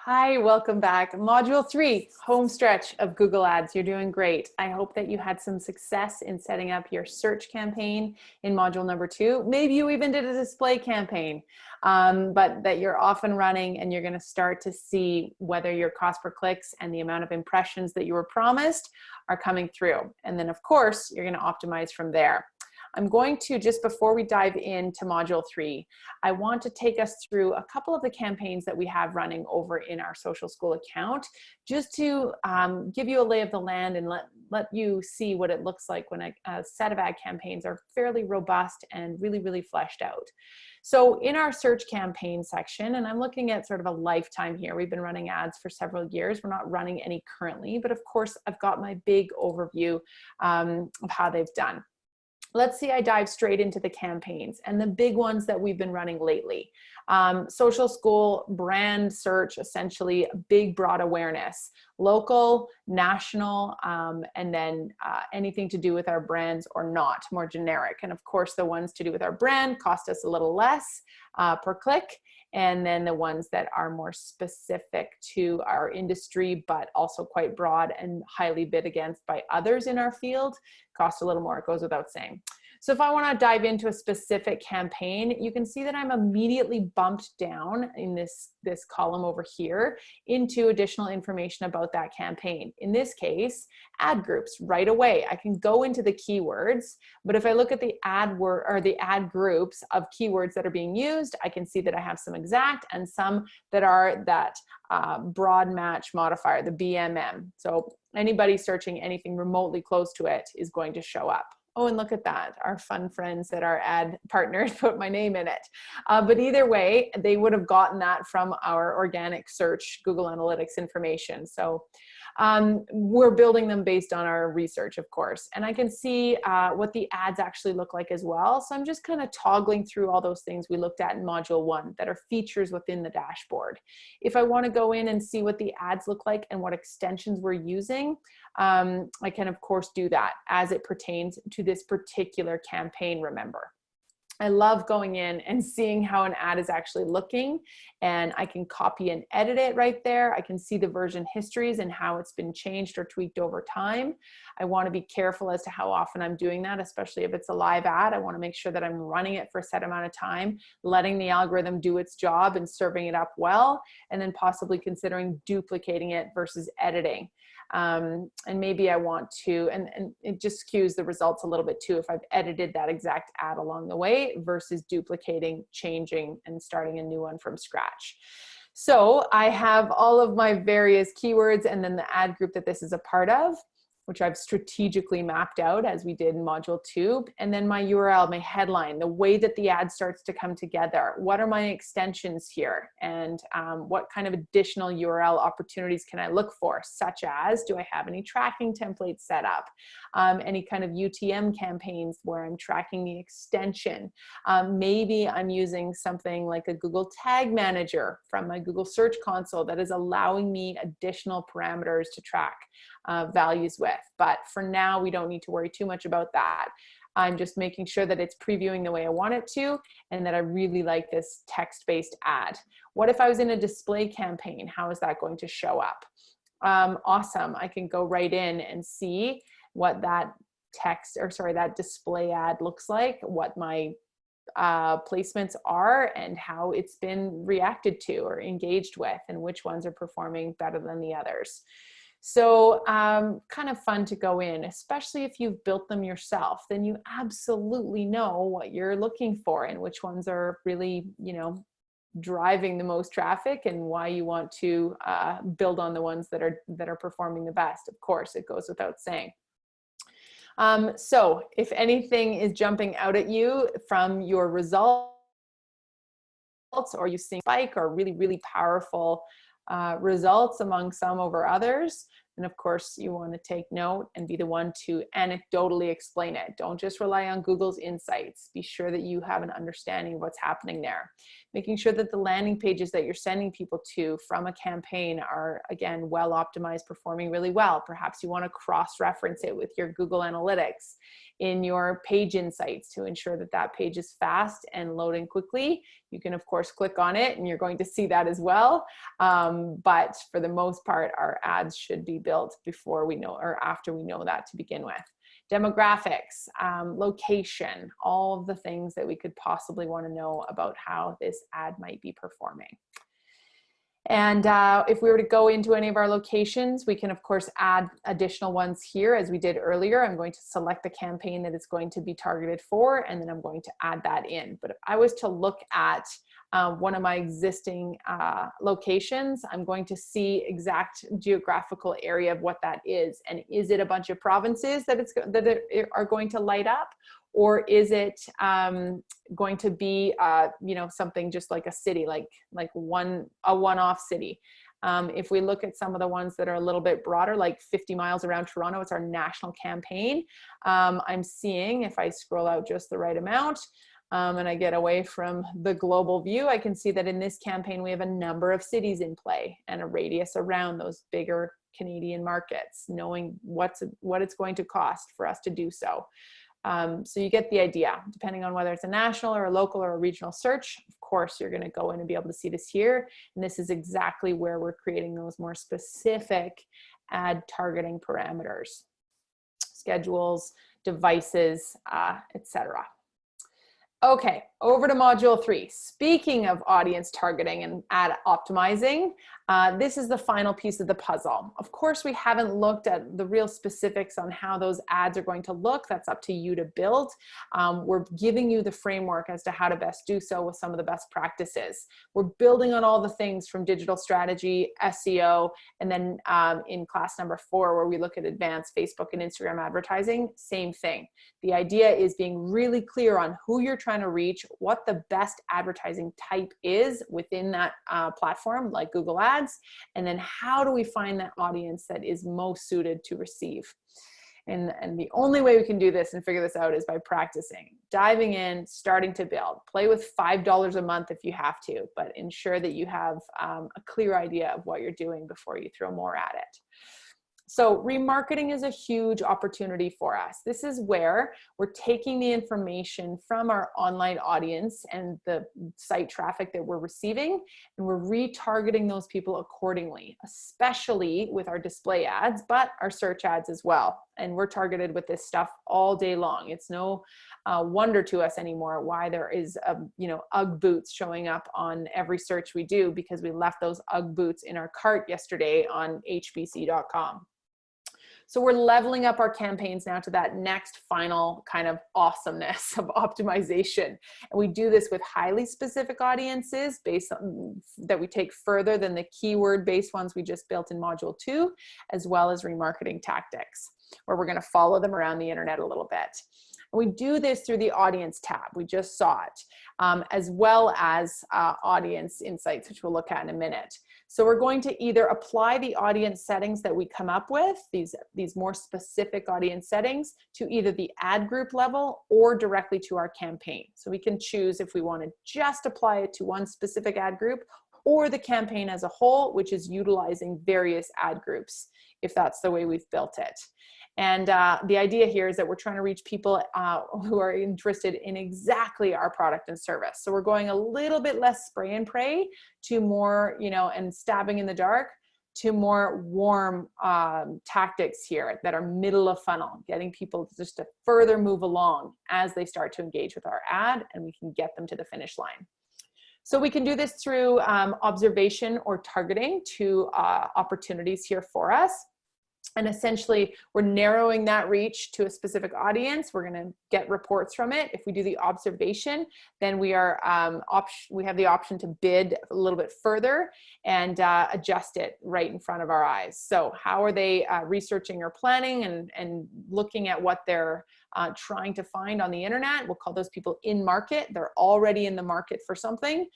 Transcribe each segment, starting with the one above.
Hi, welcome back. Module 3, home stretch of Google Ads. You're doing great. I hope that you had some success in setting up your search campaign in module number 2. Maybe you even did a display campaign, but that you're off and running and you're going to start to see whether your cost per clicks and the amount of impressions that you were promised are coming through. And then, of course, you're going to optimize from there. I'm going to, just before we dive into module 3, I want to take us through a couple of the campaigns that we have running over in our social school account, just to give you a lay of the land and let you see what it looks like when a set of ad campaigns are fairly robust and really fleshed out. So in our search campaign section, and I'm looking at sort of a lifetime here, we've been running ads for several years. We're not running any currently, but of course I've got my big overview of how they've done. Let's see, I dive straight into the campaigns and the big ones that we've been running lately. Social school, brand search, essentially big, broad awareness, local, national, and then anything to do with our brands or not, more generic. And of course, the ones to do with our brand cost us a little less per click. And then the ones that are more specific to our industry, but also quite broad and highly bid against by others in our field, cost a little more, it goes without saying. So if I want to dive into a specific campaign, you can see that I'm immediately bumped down in this column over here into additional information about that campaign. In this case, ad groups right away. I can go into the keywords, but if I look at the ad word or the ad groups of keywords that are being used, I can see that I have some exact and some that are that broad match modifier, the BMM. So anybody searching anything remotely close to it is going to show up. Oh, and look at that. Our fun friends that are ad partners put my name in it. But either way, they would have gotten that from our organic search Google Analytics information. So we're building them based on our research, of course. And I can see what the ads actually look like as well. So I'm just kind of toggling through all those things we looked at in module 1 that are features within the dashboard. If I want to go in and see what the ads look like and what extensions we're using, I can of course do that as it pertains to this particular campaign, remember. I love going in and seeing how an ad is actually looking, and I can copy and edit it right there. I can see the version histories and how it's been changed or tweaked over time. I want to be careful as to how often I'm doing that, especially if it's a live ad. I want to make sure that I'm running it for a set amount of time, letting the algorithm do its job and serving it up well, and then possibly considering duplicating it versus editing. And maybe I want to, and it just skews the results a little bit too if I've edited that exact ad along the way versus duplicating, changing, and starting a new one from scratch. So I have all of my various keywords and then the ad group that this is a part of, which I've strategically mapped out as we did in module 2. And then my URL, my headline, the way that the ad starts to come together. What are my extensions here? And what kind of additional URL opportunities can I look for? Such as, do I have any tracking templates set up? Any kind of UTM campaigns where I'm tracking the extension? Maybe I'm using something like a Google Tag Manager from my Google Search Console that is allowing me additional parameters to track values with. But for now, we don't need to worry too much about that. I'm just making sure that it's previewing the way I want it to, and that I really like this text-based ad. What if I was in a display campaign? How is that going to show up? Awesome. I can go right in and see what that that display ad looks like, what my placements are and how it's been reacted to or engaged with, and which ones are performing better than the others. So kind of fun to go in, especially if you've built them yourself, then you absolutely know what you're looking for and which ones are really, driving the most traffic and why you want to build on the ones that are performing the best. Of course, it goes without saying. So if anything is jumping out at you from your results, or you see spike or really powerful results among some over others, and of course you want to take note and be the one to anecdotally explain it. Don't just rely on Google's insights. Be sure that you have an understanding of what's happening there. Making sure that the landing pages that you're sending people to from a campaign are, again, well optimized, performing really well. Perhaps you want to cross-reference it with your Google Analytics. in your page insights to ensure that that page is fast and loading quickly. You can of course click on it and you're going to see that as well. But for the most part, our ads should be built before we know or after we know that to begin with. Demographics, location, all of the things that we could possibly want to know about how this ad might be performing. And if we were to go into any of our locations, we can of course add additional ones here as we did earlier. I'm going to select the campaign that it's going to be targeted for, and then I'm going to add that in. But if I was to look at one of my existing locations, I'm going to see exact geographical area of what that is. And is it a bunch of provinces that are going to light up? Or is it going to be, you know, something just like a city, like a one-off city? If we look at some of the ones that are a little bit broader, like 50 miles around Toronto, it's our national campaign. I'm seeing, if I scroll out just the right amount, and I get away from the global view, I can see that in this campaign, we have a number of cities in play and a radius around those bigger Canadian markets, knowing what it's going to cost for us to do so. So you get the idea, depending on whether it's a national or a local or a regional search. Of course, you're going to go in and be able to see this here. And this is exactly where we're creating those more specific ad targeting parameters, schedules, devices, etc. Okay, over to module 3. Speaking of audience targeting and ad optimizing, this is the final piece of the puzzle. Of course, we haven't looked at the real specifics on how those ads are going to look. That's up to you to build. We're giving you the framework as to how to best do so with some of the best practices. We're building on all the things from digital strategy, SEO, and then in class number 4, where we look at advanced Facebook and Instagram advertising, same thing. The idea is being really clear on who you're trying to reach, what the best advertising type is within that platform, like Google Ads, and then how do we find that audience that is most suited to receive. And the only way we can do this and figure this out is by practicing, diving in, starting to build. Play with $5 a month if you have to, but ensure that you have a clear idea of what you're doing before you throw more at it. So remarketing is a huge opportunity for us. This is where we're taking the information from our online audience and the site traffic that we're receiving, and we're retargeting those people accordingly, especially with our display ads, but our search ads as well. And we're targeted with this stuff all day long. It's no wonder to us anymore why there is, you know, UGG boots showing up on every search we do, because we left those UGG boots in our cart yesterday on hbc.com. So we're leveling up our campaigns now to that next final kind of awesomeness of optimization. And we do this with highly specific audiences based on, that we take further than the keyword-based ones we just built in module 2, as well as remarketing tactics, where we're going to follow them around the internet a little bit. We do this through the audience tab. We just saw it, as well as audience insights, which we'll look at in a minute. So we're going to either apply the audience settings that we come up with, these more specific audience settings, to either the ad group level or directly to our campaign. So we can choose if we want to just apply it to one specific ad group or the campaign as a whole, which is utilizing various ad groups, if that's the way we've built it. And the idea here is that we're trying to reach people who are interested in exactly our product and service. So we're going a little bit less spray and pray to more, you know, and stabbing in the dark, to more warm tactics here that are middle of funnel, getting people just to further move along as they start to engage with our ad, and we can get them to the finish line. So we can do this through observation or targeting to opportunities here for us. And essentially, we're narrowing that reach to a specific audience. We're going to get reports from it. If we do the observation, then we are we have the option to bid a little bit further and adjust it right in front of our eyes. So how are they researching or planning and looking at what they're trying to find on the internet? We'll call those people in market. They're already in the market for something.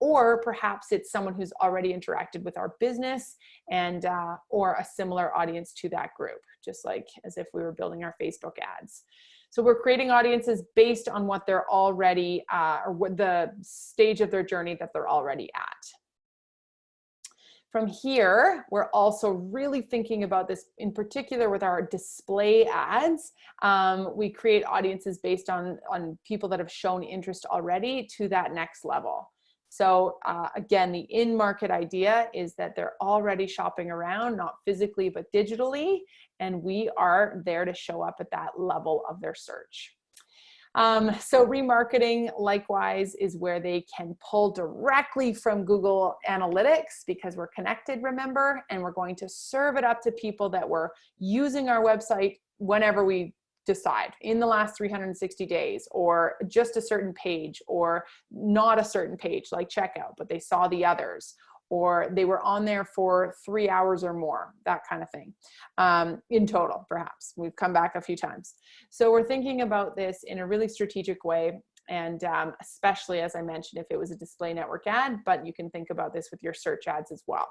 Or perhaps it's someone who's already interacted with our business and or a similar audience to that group, just like as if we were building our Facebook ads. So we're creating audiences based on what they're already, or what the stage of their journey that they're already at. From here, we're also really thinking about this in particular with our display ads. We create audiences based on people that have shown interest already to that next level. So again, the in-market idea is that they're already shopping around, not physically, but digitally, and we are there to show up at that level of their search. So remarketing, likewise, is where they can pull directly from Google Analytics because we're connected, remember, and we're going to serve it up to people that were using our website whenever we decide, in the last 360 days, or just a certain page, or not a certain page like checkout, but they saw the others, or they were on there for 3 hours or more, that kind of thing. In total, perhaps. We've come back a few times. So we're thinking about this in a really strategic way, and especially, as I mentioned, if it was a display network ad, but you can think about this with your search ads as well.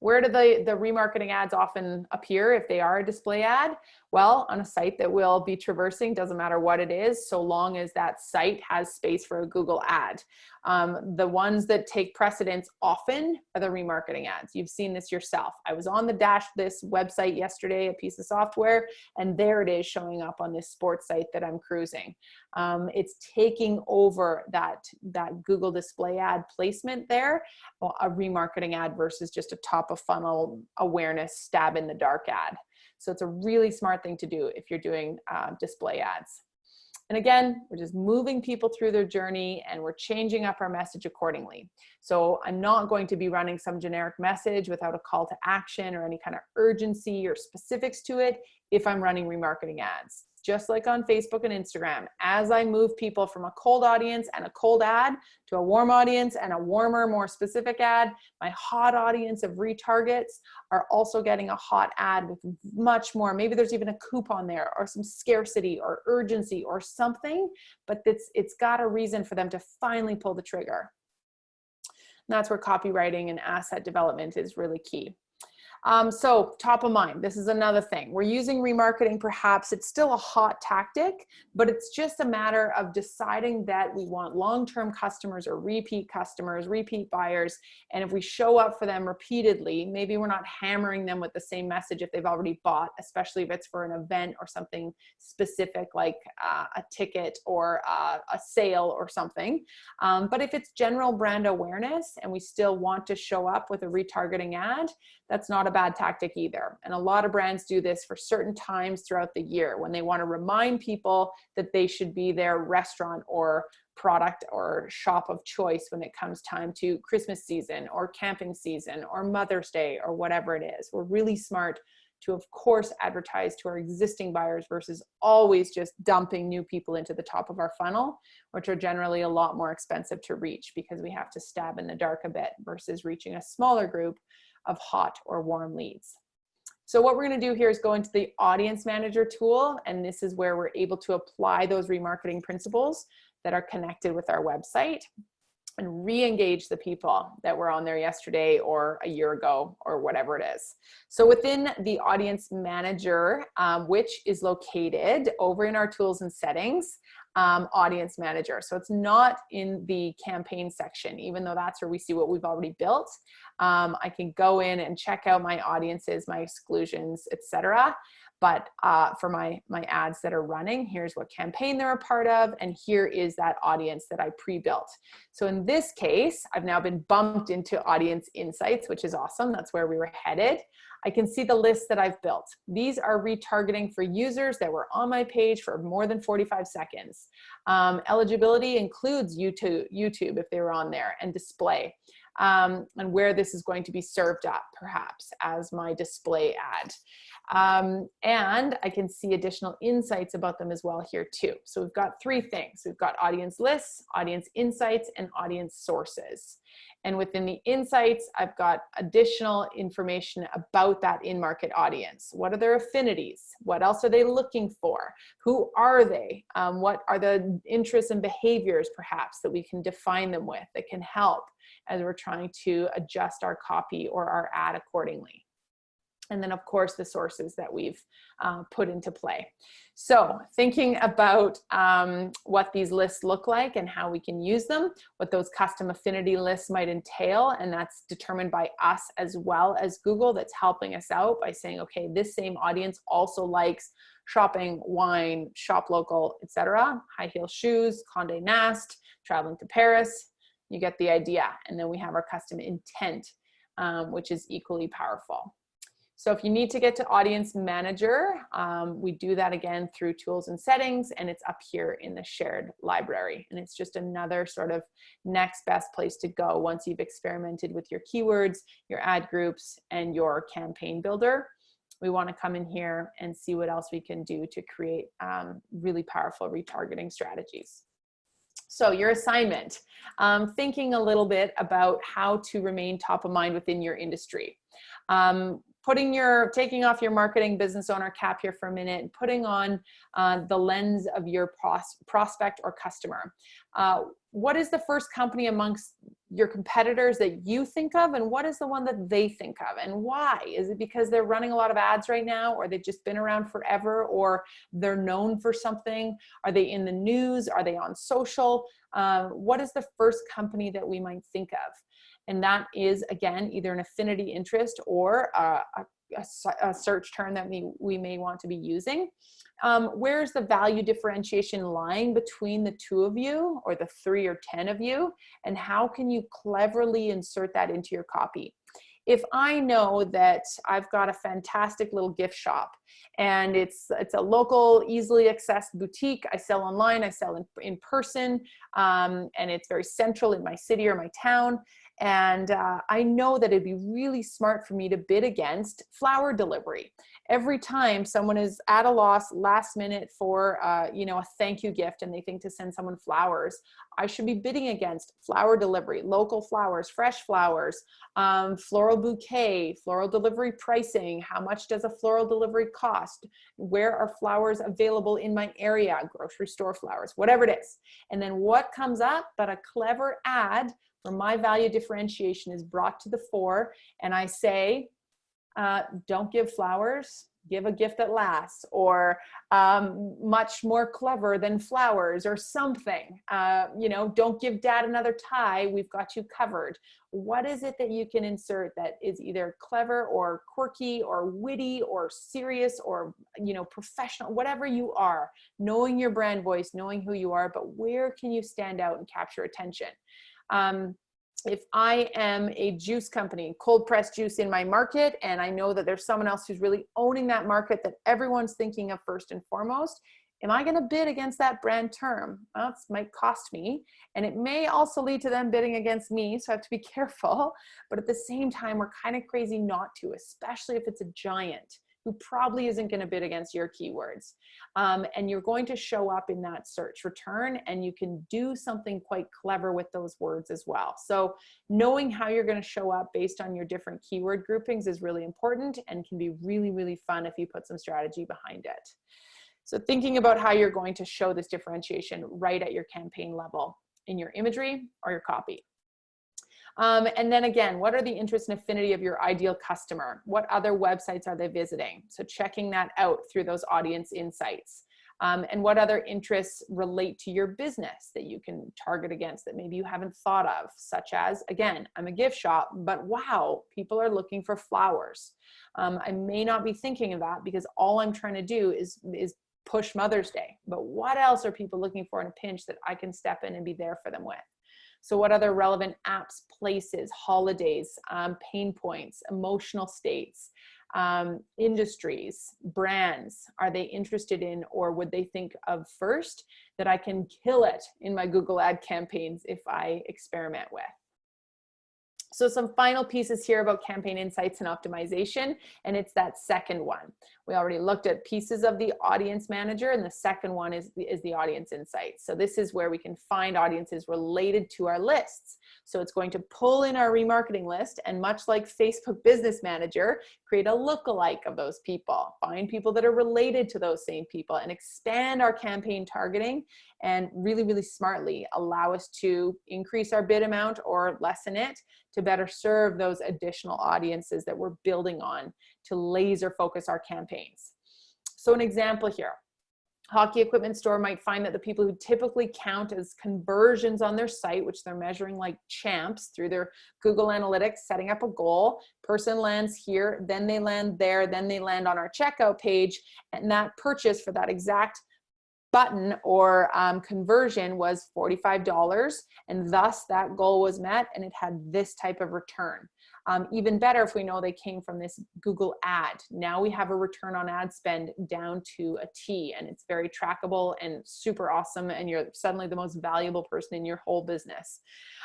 Where do the remarketing ads often appear if they are a display ad? Well, on a site that we'll be traversing, doesn't matter what it is, so long as that site has space for a Google ad. The ones that take precedence often are the remarketing ads. You've seen this yourself. I was on the dash of this website yesterday, a piece of software, and there it is showing up on this sports site that I'm cruising. It's taking over that Google display ad placement there, a remarketing ad versus just a top of funnel awareness stab in the dark ad. So it's a really smart thing to do if you're doing display ads. And again, we're just moving people through their journey and we're changing up our message accordingly. So I'm not going to be running some generic message without a call to action or any kind of urgency or specifics to it if I'm running remarketing ads. Just like on Facebook and Instagram, as I move people from a cold audience and a cold ad to a warm audience and a warmer, more specific ad, my hot audience of retargets are also getting a hot ad with much more. Maybe there's even a coupon there or some scarcity or urgency or something, but it's got a reason for them to finally pull the trigger. And that's where copywriting and asset development is really key. So top of mind, this is another thing. We're using remarketing, perhaps it's still a hot tactic, but it's just a matter of deciding that we want long-term customers or repeat customers, repeat buyers. And if we show up for them repeatedly, maybe we're not hammering them with the same message if they've already bought, especially if it's for an event or something specific like a ticket or a sale or something. But if it's general brand awareness and we still want to show up with a retargeting ad, that's not a bad tactic either. And a lot of brands do this for certain times throughout the year when they want to remind people that they should be their restaurant or product or shop of choice when it comes time to Christmas season or camping season or Mother's Day or whatever it is. We're really smart to, of course, advertise to our existing buyers versus always just dumping new people into the top of our funnel, which are generally a lot more expensive to reach because we have to stab in the dark a bit versus reaching a smaller group of hot or warm leads. So what we're going to do here is go into the audience manager tool, and this is where we're able to apply those remarketing principles that are connected with our website and re-engage the people that were on there yesterday or a year ago or whatever it is. So within the audience manager, which is located over in our tools and settings, audience manager. So it's not in the campaign section, even though that's where we see what we've already built. I can go in and check out my audiences, my exclusions, etc. But for my ads that are running, here's what campaign they're a part of, and here is that audience that I pre-built. So in this case, I've now been bumped into audience insights, which is awesome. That's where we were headed. I can see the list that I've built. These are retargeting for users that were on my page for more than 45 seconds. Eligibility includes YouTube if they were on there, and display. And where this is going to be served up, perhaps, as my display ad. And I can see additional insights about them as well here too. So we've got three things. We've got audience lists, audience insights, and audience sources. And within the insights, I've got additional information about that in-market audience. What are their affinities? What else are they looking for? Who are they? What are the interests and behaviors, perhaps, that we can define them with that can help as we're trying to adjust our copy or our ad accordingly. And then of course the sources that we've put into play. So thinking about what these lists look like and how we can use them, what those custom affinity lists might entail, and that's determined by us as well as Google, that's helping us out by saying, okay, this same audience also likes shopping, wine, shop local, etc., high heel shoes, Condé Nast, traveling to Paris. You get the idea. And then we have our custom intent, which is equally powerful. So if you need to get to Audience Manager, we do that again through Tools and Settings, and it's up here in the shared library. And it's just another sort of next best place to go once you've experimented with your keywords, your ad groups, and your campaign builder. We want to come in here and see what else we can do to create really powerful retargeting strategies. So your assignment, thinking a little bit about how to remain top of mind within your industry. Taking off your marketing business owner cap here for a minute and putting on the lens of your prospect or customer. What is the first company amongst your competitors that you think of, and what is the one that they think of, and why? Is it because they're running a lot of ads right now, or they've just been around forever, or they're known for something? Are they in the news? Are they on social? What is the first company that we might think of? And that is, again, either an affinity interest or a search term that we may want to be using. Where's the value differentiation lying between the two of you, or the 3 or 10 of you? And how can you cleverly insert that into your copy? If I know that I've got a fantastic little gift shop and it's a local, easily accessed boutique, I sell online, I sell in person, and it's very central in my city or my town, and I know that it'd be really smart for me to bid against flower delivery. Every time someone is at a loss last minute for a thank you gift and they think to send someone flowers, I should be bidding against flower delivery, local flowers, fresh flowers, floral bouquet, floral delivery pricing, how much does a floral delivery cost, where are flowers available in my area, grocery store flowers, whatever it is. And then what comes up but a clever ad where my value differentiation is brought to the fore, and I say, don't give flowers, give a gift that lasts, or much more clever than flowers, or something. Don't give dad another tie, we've got you covered. What is it that you can insert that is either clever or quirky or witty or serious or professional, whatever you are, knowing your brand voice, knowing who you are, but where can you stand out and capture attention? If I am a juice company, cold pressed juice in my market, and I know that there's someone else who's really owning that market that everyone's thinking of first and foremost, am I going to bid against that brand term? Well, it might cost me, and it may also lead to them bidding against me, so I have to be careful. But at the same time, we're kind of crazy not to, especially if it's a giant who probably isn't going to bid against your keywords. And you're going to show up in that search return, and you can do something quite clever with those words as well. So knowing how you're going to show up based on your different keyword groupings is really important and can be really, really fun if you put some strategy behind it. So thinking about how you're going to show this differentiation right at your campaign level in your imagery or your copy. And then again, what are the interests and affinity of your ideal customer? What other websites are they visiting? So checking that out through those audience insights. And what other interests relate to your business that you can target against that maybe you haven't thought of, such as, again, I'm a gift shop, but wow, people are looking for flowers. I may not be thinking of that because all I'm trying to do is push Mother's Day, but what else are people looking for in a pinch that I can step in and be there for them with? So what other relevant apps, places, holidays, pain points, emotional states, industries, brands are they interested in, or would they think of first that I can kill it in my Google ad campaigns if I experiment with? So some final pieces here about campaign insights and optimization, and it's that second one. We already looked at pieces of the audience manager, and the second one is the audience insights. So this is where we can find audiences related to our lists. So it's going to pull in our remarketing list, and much like Facebook Business Manager, create a lookalike of those people, find people that are related to those same people, and expand our campaign targeting and really, really smartly allow us to increase our bid amount or lessen it to better serve those additional audiences that we're building on to laser focus our campaigns. So an example here. Hockey equipment store might find that the people who typically count as conversions on their site, which they're measuring like champs through their Google Analytics, setting up a goal, person lands here, then they land there, then they land on our checkout page, and that purchase for that exact button or conversion was $45, and thus that goal was met and it had this type of return. Even better if we know they came from this Google ad. Now we have a return on ad spend down to a T, and it's very trackable and super awesome, and you're suddenly the most valuable person in your whole business.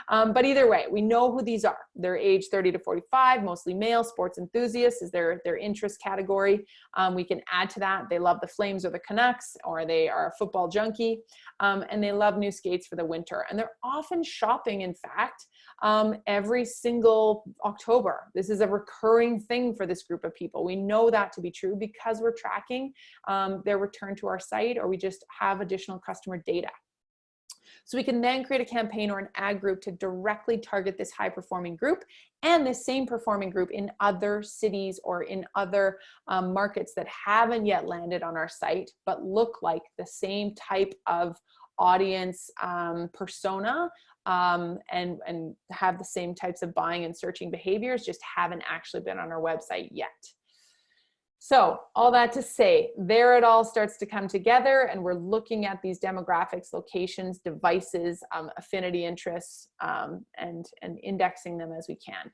But either way, we know who these are. They're age 30 to 45, mostly male, sports enthusiasts is their interest category. We can add to that. They love the Flames or the Canucks, or they are a football junkie, and they love new skates for the winter. And they're often shopping, in fact, every single October. This is a recurring thing for this group of people. We know that to be true because we're tracking their return to our site, or we just have additional customer data. So we can then create a campaign or an ad group to directly target this high performing group and this same performing group in other cities or in other markets that haven't yet landed on our site, but look like the same type of audience persona and have the same types of buying and searching behaviors, just haven't actually been on our website yet. So all that to say, there it all starts to come together, and we're looking at these demographics, locations, devices, affinity interests, and indexing them as we can.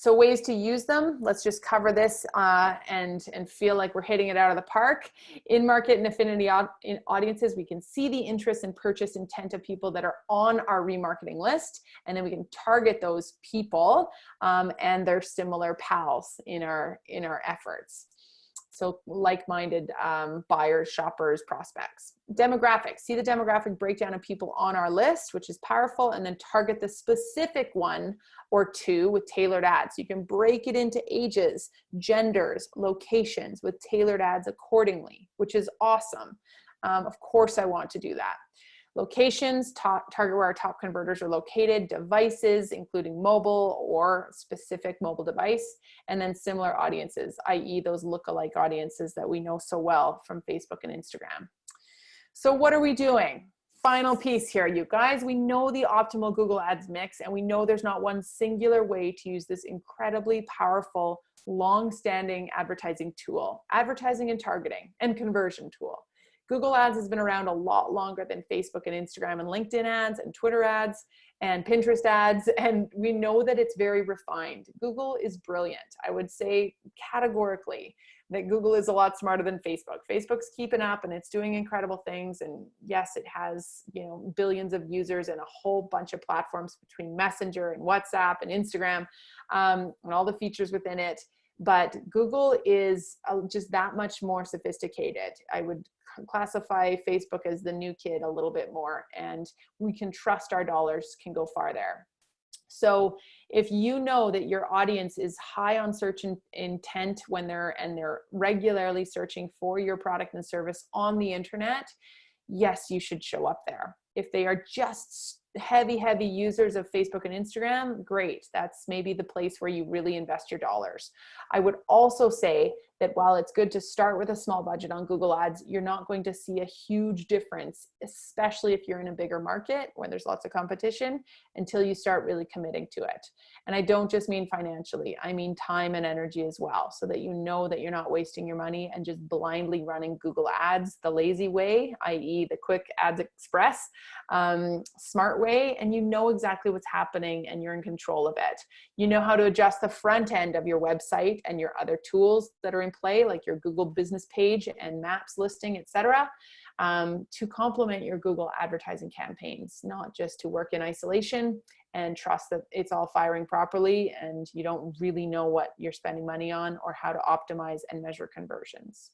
So ways to use them, let's just cover this and feel like we're hitting it out of the park. In market and affinity audiences, we can see the interest and purchase intent of people that are on our remarketing list, and then we can target those people and their similar pals in our efforts. So like-minded buyers, shoppers, prospects. Demographics, see the demographic breakdown of people on our list, which is powerful, and then target the specific one or two with tailored ads. You can break it into ages, genders, locations with tailored ads accordingly, which is awesome. Of course I want to do that. Locations, target where our top converters are located, devices, including mobile or specific mobile device, and then similar audiences, i.e. those lookalike audiences that we know so well from Facebook and Instagram. So what are we doing? Final piece here, you guys. We know the optimal Google Ads mix, and we know there's not one singular way to use this incredibly powerful, long-standing advertising tool, advertising and targeting and conversion tool. Google Ads has been around a lot longer than Facebook and Instagram and LinkedIn ads and Twitter ads and Pinterest ads, and we know that it's very refined. Google is brilliant. I would say categorically that Google is a lot smarter than Facebook. Facebook's keeping up and it's doing incredible things, and yes, it has, you know, billions of users and a whole bunch of platforms between Messenger and WhatsApp and Instagram and all the features within it. But Google is just that much more sophisticated. I would classify Facebook as the new kid a little bit more, and we can trust our dollars can go far there. So if you know that your audience is high on search intent when they're regularly searching for your product and service on the internet, yes, you should show up there. If they are just heavy users of Facebook and Instagram, great. That's maybe the place where you really invest your dollars. I would also say that while it's good to start with a small budget on Google Ads, you're not going to see a huge difference, especially if you're in a bigger market where there's lots of competition, until you start really committing to it. And I don't just mean financially, I mean time and energy as well, so that you know that you're not wasting your money and just blindly running Google Ads the lazy way, i.e. the quick ads express, smart way, and you know exactly what's happening and you're in control of it. You know how to adjust the front end of your website and your other tools that are in play, like your Google business page and maps listing, etc., to complement your Google advertising campaigns, not just to work in isolation and trust that it's all firing properly and you don't really know what you're spending money on or how to optimize and measure conversions.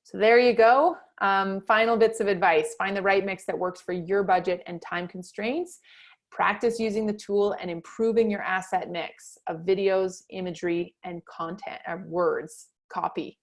So there you go. Final bits of advice. Find the right mix that works for your budget and time constraints. Practice using the tool and improving your asset mix of videos, imagery, and content, words, copy.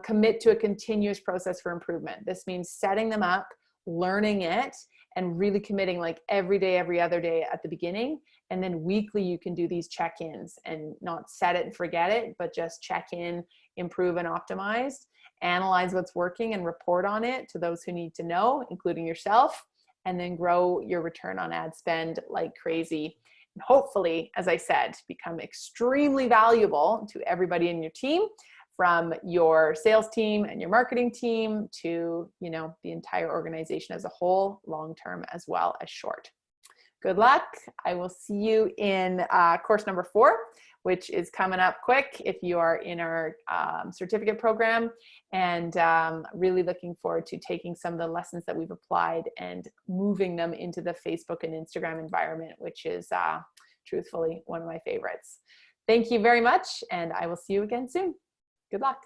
Commit to a continuous process for improvement. This means setting them up, learning it, and really committing like every day, every other day at the beginning. And then weekly, you can do these check-ins and not set it and forget it, but just check in, improve and optimize, analyze what's working and report on it to those who need to know, including yourself, and then grow your return on ad spend like crazy. And hopefully, as I said, become extremely valuable to everybody in your team, from your sales team and your marketing team to, you know, the entire organization as a whole, long-term as well as short. Good luck. I will see you in course number 4, which is coming up quick if you are in our certificate program, and really looking forward to taking some of the lessons that we've applied and moving them into the Facebook and Instagram environment, which is truthfully one of my favorites. Thank you very much, and I will see you again soon. Good luck.